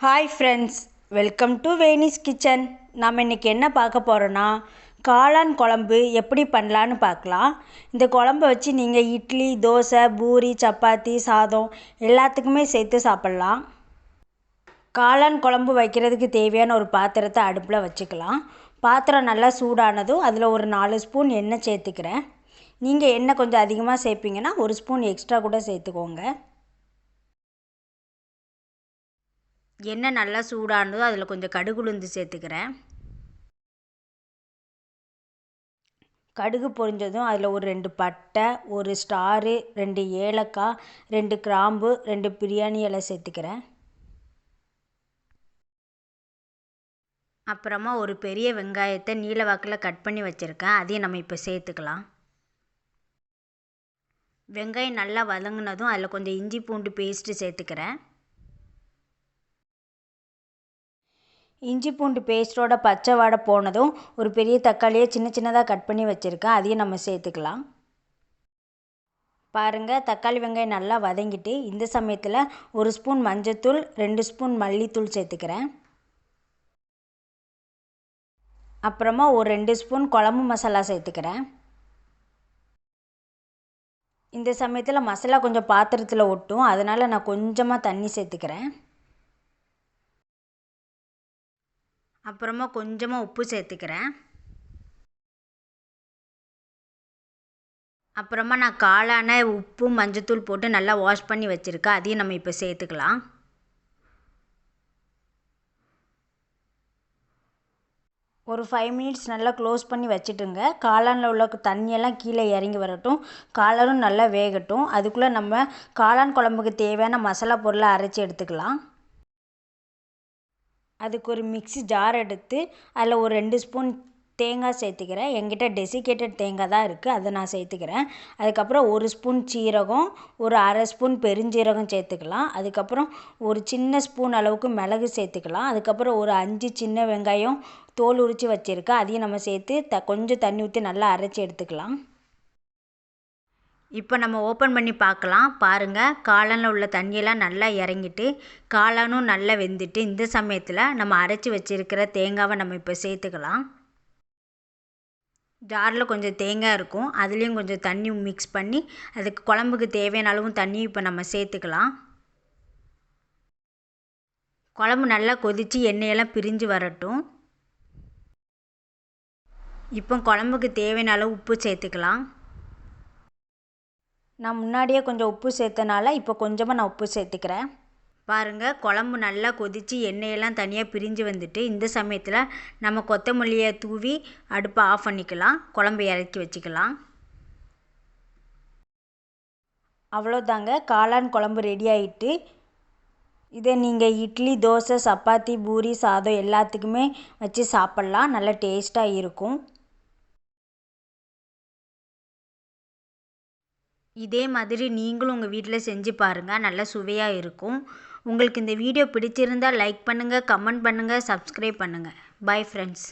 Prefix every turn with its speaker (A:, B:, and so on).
A: Hi friends, welcome to Venis Kitchen. நம்ம இன்றைக்கி என்ன பார்க்க போகிறோன்னா, காளான் குழம்பு எப்படி பண்ணலான்னு பார்க்கலாம். இந்த குழம்பை வச்சு நீங்கள் இட்லி, தோசை, பூரி, சப்பாத்தி, சாதம் எல்லாத்துக்குமே சேர்த்து சாப்பிட்லாம். காளான் குழம்பு வைக்கிறதுக்கு தேவையான ஒரு பாத்திரத்தை அடுப்பில் வச்சுக்கலாம். பாத்திரம் நல்லா சூடானதும் அதில் ஒரு 4 ஸ்பூன் எண்ணெய் சேர்த்துக்கிறேன். நீங்கள் எண்ணெய் கொஞ்சம் அதிகமாக சேர்ப்பீங்கன்னா 1 ஸ்பூன் எக்ஸ்ட்ரா கூட சேர்த்துக்கோங்க. எண்ணெய் நல்லா சூடானதும் அதில் கொஞ்சம் கடுகு உளுந்து சேர்த்துக்கிறேன். கடுகு பொரிஞ்சதும் அதில் ஒரு 2 பட்டை, 1 ஸ்டாரு, 2 ஏலக்காய், 2 கிராம்பு, 2 பிரியாணி இலை சேர்த்துக்கிறேன். அப்புறமா ஒரு பெரிய வெங்காயத்தை நீல வாக்கில் கட் பண்ணி வச்சுருக்கேன். அதையும் நம்ம இப்போ சேர்த்துக்கலாம். வெங்காயம் நல்லா வதங்கினதும் அதில் கொஞ்சம் இஞ்சி பூண்டு பேஸ்ட்டு சேர்த்துக்கிறேன். இஞ்சி பூண்டு பேஸ்ட்டோட பச்சை வாடை போனதும் ஒரு பெரிய தக்காளியை சின்ன சின்னதாக கட் பண்ணி வச்சுருக்கேன். அதையும் நம்ம சேர்த்துக்கலாம். பாருங்கள், தக்காளி வெங்காயம் நல்லா வதங்கிட்டு இந்த சமயத்தில் 1 ஸ்பூன் மஞ்சத்தூள், 2 ஸ்பூன் மல்லித்தூள் சேர்த்துக்கிறேன். அப்புறமா ஒரு 2 ஸ்பூன் குழம்பு மசாலா சேர்த்துக்கிறேன். இந்த சமயத்தில் மசாலா கொஞ்சம் பாத்திரத்தில் ஒட்டும், அதனால் நான் கொஞ்சமாக தண்ணி சேர்த்துக்கிறேன். அப்புறமா கொஞ்சமாக உப்பு சேர்த்துக்கிறேன். அப்புறமா நான் காளானை உப்பு மஞ்சத்தூள் போட்டு நல்லா வாஷ் பண்ணி வச்சுருக்கேன். அதையும் நம்ம இப்போ சேர்த்துக்கலாம். ஒரு 5 மினிட்ஸ் நல்லா க்ளோஸ் பண்ணி வச்சுட்டுங்க. காளானில் உள்ள தண்ணியெல்லாம் கீழே இறங்கி வரட்டும், காளானும் நல்லா வேகட்டும். அதுக்குள்ளே நம்ம காளான் குழம்புக்கு தேவையான மசாலா பொருளை அரைச்சி எடுத்துக்கலாம். அதுக்கு ஒரு மிக்ஸி ஜார் எடுத்து அதில் ஒரு 2 ஸ்பூன் தேங்காய் சேர்த்துக்கிறேன். என்கிட்ட டெசிகேட்டட் தேங்காய் தான் இருக்குது, அதை நான் சேர்த்துக்கிறேன். அதுக்கப்புறம் 1 ஸ்பூன் சீரகம், ஒரு அரை ஸ்பூன் பெருஞ்சீரகம் சேர்த்துக்கலாம். அதுக்கப்புறம் ஒரு சின்ன ஸ்பூன் அளவுக்கு மிளகு சேர்த்துக்கலாம். அதுக்கப்புறம் ஒரு 5 சின்ன வெங்காயம் தோல் உரித்து வச்சுருக்கேன். அதையும் நம்ம சேர்த்து கொஞ்சம் தண்ணி ஊற்றி நல்லா அரைச்சி எடுத்துக்கலாம். இப்போ நம்ம ஓப்பன் பண்ணி பார்க்கலாம். பாருங்கள், காளானில் உள்ள தண்ணியெல்லாம் நல்லா இறங்கிட்டு காளானும் நல்லா வெந்துட்டு இந்த சமயத்தில் நம்ம அரைச்சி வச்சுருக்கிற தேங்காவை நம்ம இப்போ சேர்த்துக்கலாம். ஜாரில் கொஞ்சம் தேங்காய் இருக்கும், அதுலேயும் கொஞ்சம் தண்ணி மிக்ஸ் பண்ணி அதுக்கு குழம்புக்கு தேவையான அளவும் தண்ணியும் இப்போ நம்ம சேர்த்துக்கலாம். குழம்பு நல்லா கொதித்து எண்ணெயெல்லாம் பிரிஞ்சு வரட்டும். இப்போ குழம்புக்கு தேவையான அளவு உப்பு சேர்த்துக்கலாம். நான் முன்னாடியே கொஞ்சம் உப்பு சேர்த்தனால இப்போ கொஞ்சமாக நான் உப்பு சேர்த்துக்கிறேன். பாருங்கள், குழம்பு நல்லா கொதித்து எண்ணெயெல்லாம் தனியாக பிரிஞ்சு வந்துட்டு இந்த சமயத்தில் நம்ம கொத்தமல்லியை தூவி அடுப்பை ஆஃப் பண்ணிக்கலாம். குழம்பு இறக்கி வச்சுக்கலாம். அவ்வளோதாங்க, காளான் குழம்பு ரெடி ஆகிட்டு. இதை நீங்கள் இட்லி, தோசை, சப்பாத்தி, பூரி, சாதம் எல்லாத்துக்குமே வச்சு சாப்பிட்லாம். நல்லா டேஸ்ட்டாக இருக்கும். இதே மாதிரி நீங்களும் உங்கள் வீட்டில் செஞ்சு பாருங்கள், நல்லா சுவையாக இருக்கும். உங்களுக்கு இந்த வீடியோ பிடிச்சிருந்தால் லைக் பண்ணுங்கள், கமெண்ட் பண்ணுங்கள், சப்ஸ்கிரைப் பண்ணுங்கள். Bye friends.